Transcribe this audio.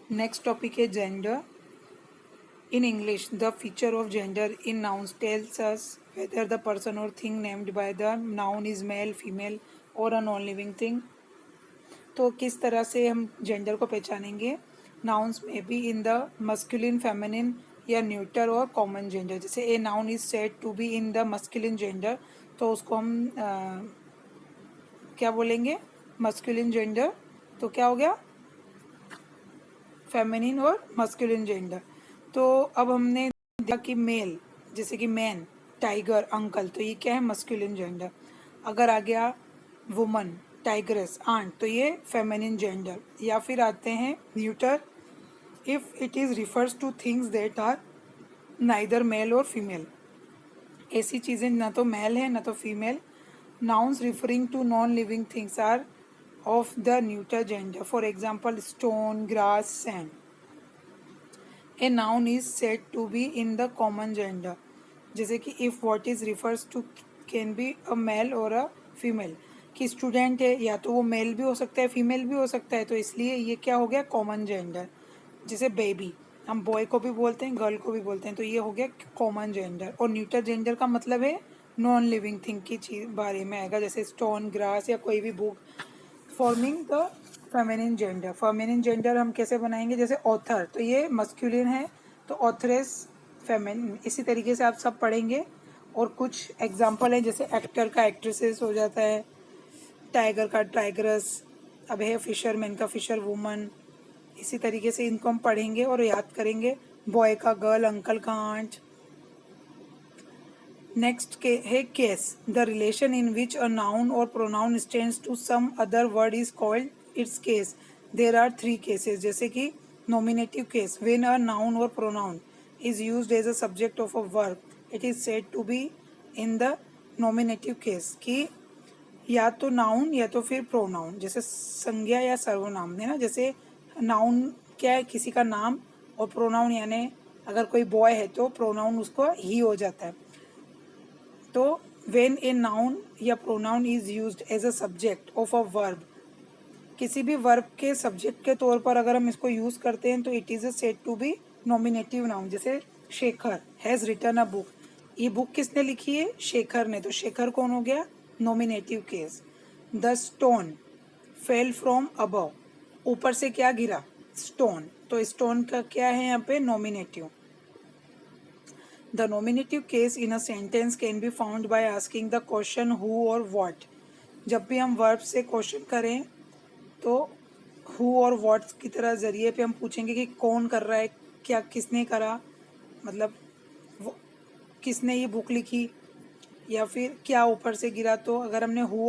Next topic है gender in English. The feature of gender in nouns tells us whether the person or thing named by the noun is male, female or a non-living thing। तो किस तरह से हम gender को पहचानेंगे? Nouns में be in the masculine, feminine या neuter और कॉमन जेंडर। जैसे a noun is said to be in the masculine gender, तो उसको हम क्या बोलेंगे? Masculine gender. तो क्या हो गया? फेमिनिन और मस्कुलिन जेंडर। तो अब हमने देखा कि मेल, जैसे कि मैन, टाइगर, अंकल, तो ये क्या है? Masculine gender. अगर आ गया वुमन, टाइग्रेस, आंट, तो ये फेमिनिन जेंडर। या फिर आते हैं neuter, if it is refers to things that are neither male और फीमेल। ऐसी चीज़ें ना तो मेल है ना तो female. Nouns referring to non living things are of the neuter gender. For example stone, grass, sand. A noun is said to be in the common gender. जैसे कि if what is refers to can be a male और a female. कि student है, या तो वो mail भी हो सकता है, फीमेल भी हो सकता है, तो इसलिए ये क्या हो गया? Common gender. जैसे बेबी, हम बॉय को भी बोलते हैं, गर्ल को भी बोलते हैं, तो ये हो गया कॉमन जेंडर। और न्यूटर जेंडर का मतलब है नॉन लिविंग थिंग की चीज बारे में आएगा, जैसे स्टोन, ग्रास या कोई भी book. Forming the feminine gender. Feminine gender हम कैसे बनाएंगे? जैसे ऑथर, तो ये मस्कुलिन है, तो ऑथरेस फेमिनिन। इसी तरीके से आप सब पढ़ेंगे। और कुछ एग्जाम्पल है, जैसे एक्टर का एक्ट्रेसेस हो जाता है, टाइगर का टाइग्रेस, अब है फिशरमैन का फिशर वुमन। इसी तरीके से इनको हम पढ़ेंगे और याद करेंगे। बॉय का गर्ल, अंकल का आंट। नेक्स्ट के है case. The relation in which a noun और pronoun stands to some other word is called its case. There are 3 cases. जैसे कि nominative case, when a noun और pronoun is used as a subject of a verb, it is said to be in the nominative case. कि या तो noun या तो फिर pronoun, जैसे संज्ञा या सर्वनाम है ना। जैसे नाउन क्या है? किसी का नाम। और प्रोनाउन यानी अगर कोई बॉय है तो प्रोनाउन उसको ही हो जाता है। तो व्हेन ए नाउन या pronoun is used as a subject of a verb, किसी भी वर्ब के सब्जेक्ट के तौर पर अगर हम इसको यूज करते हैं तो it is said to be nominative noun. जैसे Shekhar has written a book. ये बुक किसने लिखी है? शेखर ने। तो शेखर कौन हो गया? Nominative case. The stone fell from above. ऊपर से क्या गिरा? स्टोन। तो स्टोन का क्या है यहाँ पे? Nominative. The nominative case in a sentence can be found by asking the question who or what। जब भी हम वर्ब से क्वेश्चन करें तो who और what की तरह जरिए पे हम पूछेंगे कि कौन कर रहा है, क्या, किसने करा, मतलब वो किसने ये बुक लिखी, या फिर क्या ऊपर से गिरा। तो अगर हमने who